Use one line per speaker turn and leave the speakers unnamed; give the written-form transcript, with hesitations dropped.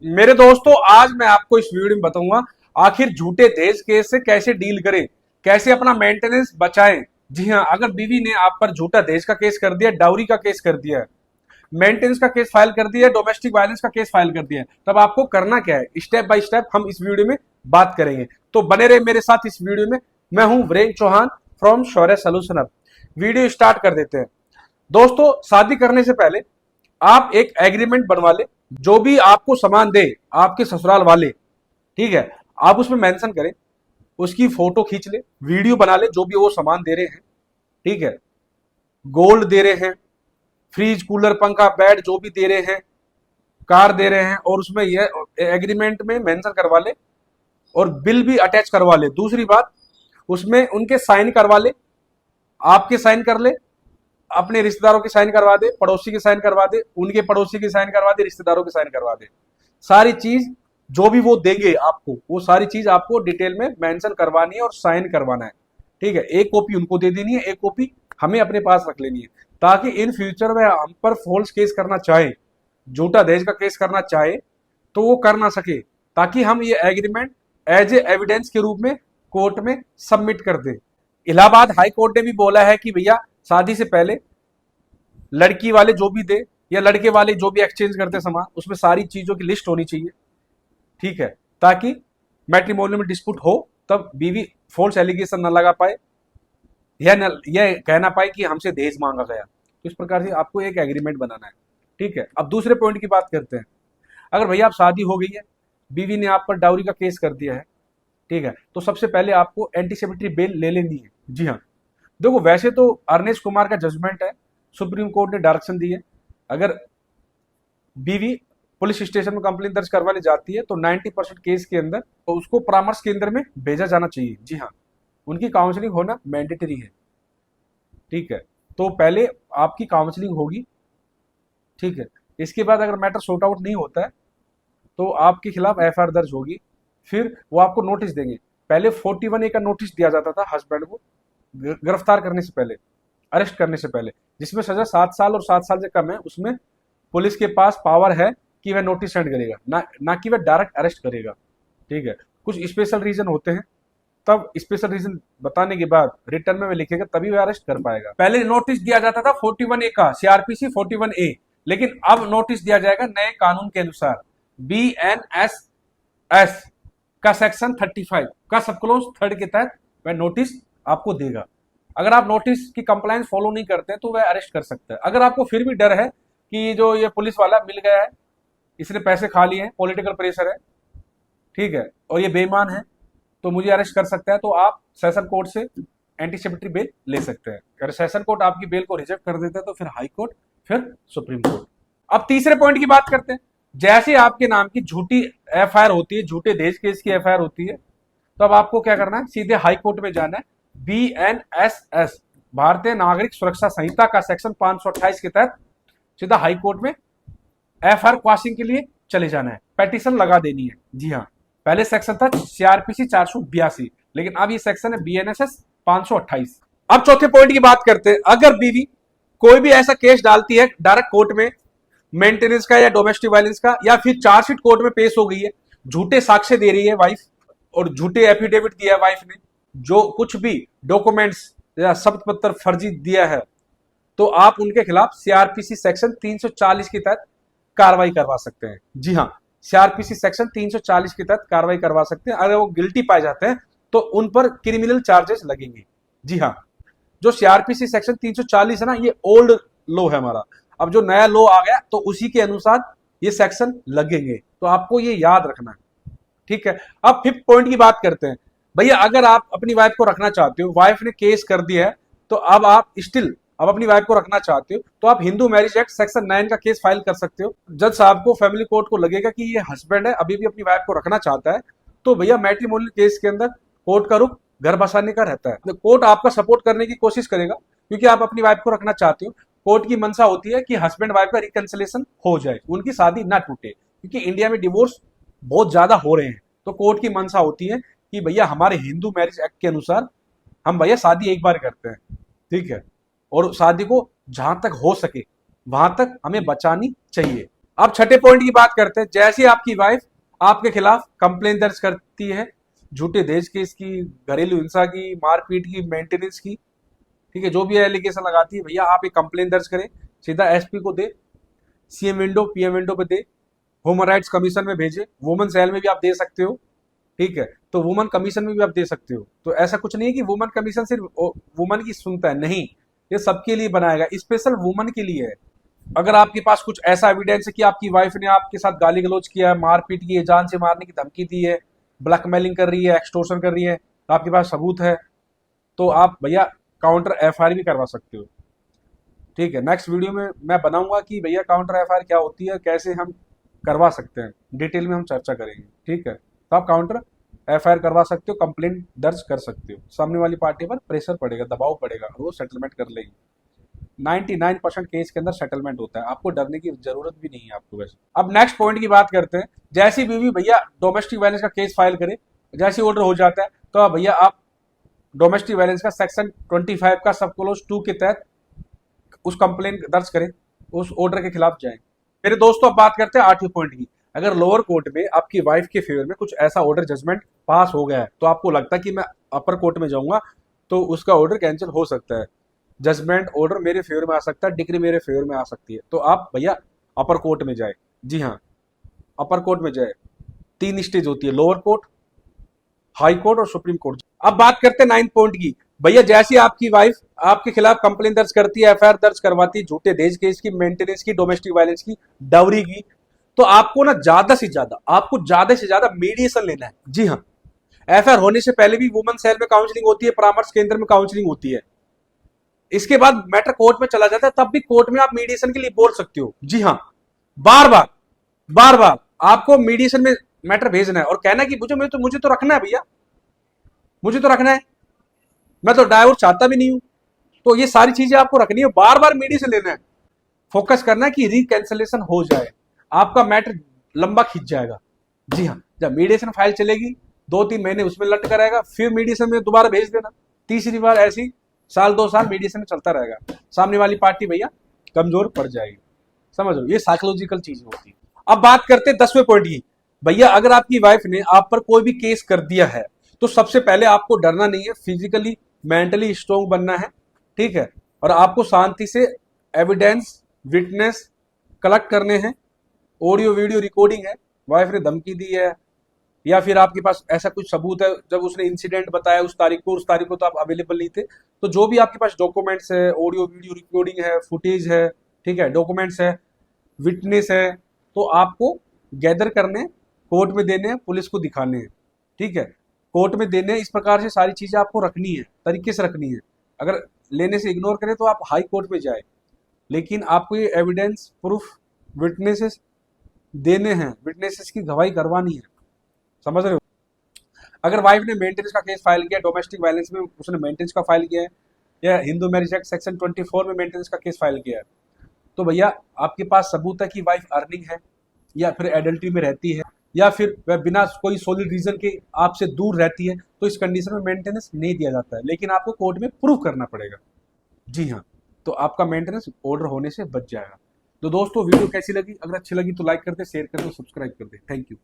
मेरे दोस्तों, आज मैं आपको इस वीडियो में बताऊंगा आखिर झूठे दहेज केस से कैसे डील करें, कैसे अपना मेंटेनेंस बचाएं। जी हाँ, अगर बीवी ने आप पर झूठा दहेज का केस कर दिया, डाउरी का केस कर दिया है, मेंटेनेंस का केस फाइल कर दिया है, डोमेस्टिक वायलेंस का केस फाइल कर दिया है, तब आपको करना क्या है, स्टेप बाय स्टेप हम इस वीडियो में बात करेंगे। तो बने रहे मेरे साथ इस वीडियो में। मैं हूं वीरेंद्र चौहान फ्रॉम शौर्य सॉल्यूशन अब। वीडियो स्टार्ट कर देते हैं। दोस्तों, शादी करने से पहले आप एक एग्रीमेंट बनवा ले। जो भी आपको सामान दे आपके ससुराल वाले, ठीक है, आप उसमें मेंशन करें, उसकी फोटो खींच ले, वीडियो बना ले, जो भी वो सामान दे रहे हैं, ठीक है, गोल्ड दे रहे हैं, फ्रिज कूलर पंखा बेड जो भी दे रहे हैं, कार दे रहे हैं, और उसमें ये एग्रीमेंट में मेंशन करवा ले और बिल भी अटैच करवा ले। दूसरी बात, उसमें उनके साइन करवा ले, आपके साइन कर ले, अपने रिश्तेदारों की साइन करवा दे, पड़ोसी की साइन करवा दे, उनके पड़ोसी की साइन करवा दे, रिश्तेदारों की साइन करवा दे। सारी चीज जो भी वो देंगे आपको, वो सारी चीज आपको डिटेल में मेंशन करवानी है और साइन करवाना है। ठीक है, एक कॉपी उनको दे देनी है, एक कॉपी हमें अपने पास रख लेनी है, ताकि इन फ्यूचर में हम पर फॉल्स केस करना चाहे, झूठा दहेज का केस करना चाहे, तो वो कर ना सके, ताकि हम ये एग्रीमेंट एज ए एविडेंस के रूप में कोर्ट में सबमिट कर दें। इलाहाबाद हाई कोर्ट ने भी बोला है कि भैया, शादी से पहले लड़की वाले जो भी दे या लड़के वाले जो भी एक्सचेंज करते सामान, उसमें सारी चीजों की लिस्ट होनी चाहिए। ठीक है, ताकि मैट्रिमोनियल में डिस्प्यूट हो तब बीवी फोर्स एलिगेशन न लगा पाए, यह कहना पाए कि हमसे दहेज मांगा गया। तो इस प्रकार से आपको एक एग्रीमेंट बनाना है। ठीक है, अब दूसरे पॉइंट की बात करते हैं। अगर भैया आप शादी हो गई है, बीवी ने आप पर डाउरी का केस कर दिया है, ठीक है, तो सबसे पहले आपको एंटीसिपेटरी बेल ले लेनी है। जी हाँ, देखो वैसे तो अरनेश कुमार का जजमेंट है, सुप्रीम कोर्ट ने डायरेक्शन दी है, अगर बीवी पुलिस स्टेशन में कंप्लेन दर्ज करवाने जाती है तो 90% केस के अंदर तो उसको परामर्श केंद्र में भेजा जाना चाहिए। जी हाँ, उनकी काउंसलिंग होना मैंडेटरी है। ठीक है, तो पहले आपकी काउंसलिंग होगी। ठीक है, इसके बाद अगर मैटर सॉर्ट आउट नहीं होता है तो आपके खिलाफ एफआईआर दर्ज होगी। फिर वो आपको नोटिस देंगे। पहले 41A का नोटिस दिया जाता था हस्बैंड को गिरफ्तार करने से पहले, अरेस्ट करने से पहले, जिसमें सजा 7 साल और 7 साल से कम है। उसमें पुलिस के पास पावर है कि वह नोटिस सेंड करेगा, ना कि वह डायरेक्ट अरेस्ट करेगा। ठीक है, कुछ स्पेशल रीजन होते हैं, तब स्पेशल रीजन बताने के बाद रिटर्न में वह लिखेगा, तभी वह अरेस्ट कर पाएगा। पहले नोटिस दिया जाता था 41A का, सीआरपीसी 41A, लेकिन अब नोटिस दिया जाएगा नए कानून के अनुसार, BNSS का सेक्शन 35 का सबक्लोज 3 के तहत वह नोटिस आपको देगा। अगर आप नोटिस की कंप्लायंस फॉलो नहीं करते हैं तो वह अरेस्ट कर सकता है। अगर आपको फिर भी डर है कि जो ये पुलिस वाला मिल गया है, इसने पैसे खा लिए हैं, पॉलिटिकल प्रेशर है, ठीक है, और ये बेईमान है, तो मुझे अरेस्ट कर सकता है, तो आप सेशन कोर्ट से एंटीसिपेटरी बेल ले सकते हैं। अगर सेशन कोर्ट आपकी बेल को रिजेक्ट कर देता है तो फिर हाई कोर्ट, फिर सुप्रीम कोर्ट। अब तीसरे पॉइंट की बात करते हैं। जैसे आपके नाम की झूठी एफआईआर होती है, झूठे दहेज केस की एफआईआर होती है, तो अब आपको क्या करना है, सीधे हाई कोर्ट में जाना है। BNSS भारतीय नागरिक सुरक्षा संहिता का सेक्शन 528 के तहत सीधा हाई कोर्ट में एफआईआर क्वाशिंग के लिए चले जाना है, पेटिशन लगा देनी है। जी हाँ, पहले सेक्शन था सीआरपीसी 482, लेकिन अब ये सेक्शन है BNSS 528। अब चौथे पॉइंट की बात करते हैं। अगर बीवी कोई भी ऐसा केस डालती है डायरेक्ट कोर्ट में, मेंटेनेंस का या डोमेस्टिक वायलेंस का, या फिर चार्जशीट कोर्ट में पेश हो गई है, झूठे साक्ष्य दे रही है वाइफ, और झूठे एफिडेविट दिया है वाइफ ने, जो कुछ भी डॉक्यूमेंट्स या शब्द पत्र फर्जी दिया है, तो आप उनके खिलाफ सीआरपीसी सेक्शन 340 के तहत कार्रवाई करवा सकते हैं। जी हाँ, सीआरपीसी सेक्शन 340 के तहत कार्रवाई करवा सकते हैं। अगर वो गिल्टी पाए जाते हैं तो उन पर क्रिमिनल चार्जेस लगेंगे। जी हाँ, जो सीआरपीसी सेक्शन 340 है ना, ये ओल्ड लॉ है हमारा। अब जो नया लॉ आ गया तो उसी के अनुसार ये सेक्शन लगेंगे, तो आपको ये याद रखना है। ठीक है, अब फिफ्थ पॉइंट की बात करते हैं। भैया, अगर आप अपनी वाइफ को रखना चाहते हो, वाइफ ने केस कर दिया है, तो अब आप स्टिल अब अपनी वाइफ को रखना चाहते हो, तो आप हिंदू मैरिज एक्ट सेक्शन 9 का केस फाइल कर सकते हो। जज साहब को, फैमिली कोर्ट को लगेगा कि ये हस्बैंड है, अभी भी अपनी वाइफ को रखना चाहता है, तो भैया मैट्रिमोनियल केस के अंदर कोर्ट का रुख घर बसाने का रहता है। तो कोर्ट आपका सपोर्ट करने की कोशिश करेगा, क्योंकि आप अपनी वाइफ को रखना चाहते हो। कोर्ट की मंशा होती है कि हस्बैंड वाइफ का रिकंसिलेशन हो जाए, उनकी शादी ना टूटे, क्योंकि इंडिया में डिवोर्स बहुत ज्यादा हो रहे हैं। तो कोर्ट की मंशा होती है कि भैया हमारे हिंदू मैरिज एक्ट के अनुसार हम भैया शादी एक बार करते हैं, ठीक है, और शादी को जहां तक हो सके वहां तक हमें बचानी चाहिए। अब छठे पॉइंट की बात करते हैं। जैसे आपकी वाइफ आपके खिलाफ कंप्लेन दर्ज करती है झूठे दहेज केस की, घरेलू हिंसा की, मारपीट की, मेंटेनेंस की, ठीक है, जो भी एलिगेशन लगाती है, भैया आप एक कंप्लेन दर्ज करें, सीधा एसपी को दे, सीएम विंडो, पीएम विंडो पे दे, ह्यूमन राइट्स कमीशन में भेजे, वुमेन सेल में भी आप दे सकते हो, ठीक है, तो वुमन कमीशन में भी आप दे सकते हो। तो ऐसा कुछ नहीं है कि वुमन कमीशन सिर्फ वुमन की सुनता है, नहीं, ये सबके लिए बनाएगा, स्पेशल वुमन के लिए है। अगर आपके पास कुछ ऐसा एविडेंस है कि आपकी वाइफ ने आपके साथ गाली गलौज किया है, मारपीट की है, जान से मारने की धमकी दी है, ब्लैकमेलिंग कर रही है, एक्सटोर्शन कर रही है, तो आपके पास सबूत है, तो आप भैया काउंटर एफआईआर भी करवा सकते हो। ठीक है, नेक्स्ट वीडियो में मैं बनाऊंगा कि भैया काउंटर एफआईआर क्या होती है, कैसे हम करवा सकते हैं, डिटेल में हम चर्चा करेंगे। ठीक है, तो आप काउंटर एफआईआर करवा सकते हो, कंप्लेंट दर्ज कर सकते हो, सामने वाली पार्टी पर प्रेशर पड़ेगा, दबाव पड़ेगा, वो सेटलमेंट कर लेगी। 99% केस के अंदर सेटलमेंट होता है, आपको डरने की जरूरत भी नहीं है आपको। वैसे अब नेक्स्ट पॉइंट की बात करते हैं। जैसी बीवी भैया डोमेस्टिक वायलेंस का केस फाइल करे, जैसी ऑर्डर हो जाता है, तो भैया आप डोमेस्टिक वायलेंस का सेक्शन 25 का सब क्लोज 2 के तहत उस कंप्लेन दर्ज करें, उस ऑर्डर के खिलाफ जाएं। मेरे दोस्तों अब बात करते हैं 8वें पॉइंट की। अगर लोअर कोर्ट में आपकी वाइफ के फेवर में कुछ ऐसा ऑर्डर जजमेंट पास हो गया है, तो आपको लगता है कि मैं अपर कोर्ट में जाऊंगा तो उसका ऑर्डर कैंसिल हो सकता है, जजमेंट ऑर्डर मेरे फेवर में आ सकता है, डिग्री मेरे फेवर में आ सकती है, तो आप भैया अपर कोर्ट में जाए। जी हाँ, अपर कोर्ट में जाए। 3 स्टेज होती है, लोअर कोर्ट, हाई कोर्ट और सुप्रीम कोर्ट। अब बात करते हैं 9 पॉइंट की। भैया जैसी आपकी वाइफ आपके खिलाफ कंप्लेन दर्ज करती है, एफआईआर दर्ज करवाती है झूठे दहेज केस की, मेंटेनेंस की, डोमेस्टिक वायलेंस की, डाउरी की, तो आपको ना ज्यादा से ज्यादा मीडिएशन लेना है। जी हाँ, एफआईआर होने से पहले भी वुमेन सेल में काउंसलिंग होती है, परामर्श केंद्र में काउंसलिंग होती है। इसके बाद मैटर कोर्ट में चला जाता है, तब भी कोर्ट में आप मीडिएशन के लिए बोल सकते हो। जी हाँ, बार बार बार बार आपको मीडिएशन में मैटर भेजना है और कहना है कि मुझे तो रखना है भैया, मुझे तो रखना है, मैं तो डाइवोर्स चाहता भी नहीं हूं। तो ये सारी चीजें आपको रखनी है, बार बार मीडिएशन लेना है, फोकस करना है कि रिकैंसलेशन हो जाए, आपका मैटर लंबा खींच जाएगा। जी हाँ, जब मीडिएशन फाइल चलेगी 2-3 महीने उसमें लट कर आएगा, फिर मीडिएशन में दोबारा भेज देना, तीसरी बार ऐसी साल 2 साल मीडिएशन में चलता रहेगा, सामने वाली पार्टी भैया कमजोर पड़ जाएगी। समझ लो, ये साइकोलॉजिकल चीज होती है। अब बात करते हैं 10वें पॉइंट की। भैया अगर आपकी वाइफ ने आप पर कोई भी केस कर दिया है, तो सबसे पहले आपको डरना नहीं है, फिजिकली मेंटली स्ट्रोंग बनना है, ठीक है, और आपको शांति से एविडेंस विटनेस कलेक्ट करने हैं, ऑडियो वीडियो रिकॉर्डिंग है, वाइफ ने धमकी दी है या फिर आपके पास ऐसा कुछ सबूत है, जब उसने इंसिडेंट बताया उस तारीख को तो आप अवेलेबल नहीं थे, तो जो भी आपके पास डॉक्यूमेंट्स है, ऑडियो वीडियो रिकॉर्डिंग है, फुटेज है, ठीक है, डॉक्यूमेंट्स है, विटनेस है, तो आपको गैदर करने, कोर्ट में देने हैं, पुलिस को दिखाने हैं। ठीक है, कोर्ट में देने, इस प्रकार से सारी चीजें आपको रखनी है, तरीके से रखनी है। अगर लेने से इग्नोर करें तो आप हाई कोर्ट में जाए, लेकिन आपको ये एविडेंस प्रूफ विटनेसेस देने हैं, विटनेसेस की गवाही करवानी है। समझ रहे हो? अगर वाइफ ने मेंटेनेंस का केस फाइल किया, डोमेस्टिक वायलेंस में उसने मेंटेनेंस का फाइल किया है, या हिंदू मैरिज एक्ट सेक्शन 24 में मेंटेनेंस का केस फाइल किया है, तो भैया आपके पास सबूत है कि वाइफ अर्निंग है, या फिर एडल्ट्री में रहती है, या फिर वह बिना कोई सॉलिड रीजन के आपसे दूर रहती है, तो इस कंडीशन में मेंटेनेंस नहीं दिया जाता है, लेकिन आपको कोर्ट में प्रूव करना पड़ेगा। जी हाँ, तो आपका मेंटेनेंस ऑर्डर होने से बच जाएगा। तो दोस्तों वीडियो कैसी लगी? अगर अच्छी लगी तो लाइक कर दे, शेयर कर दे, सब्सक्राइब कर दे। Thank you.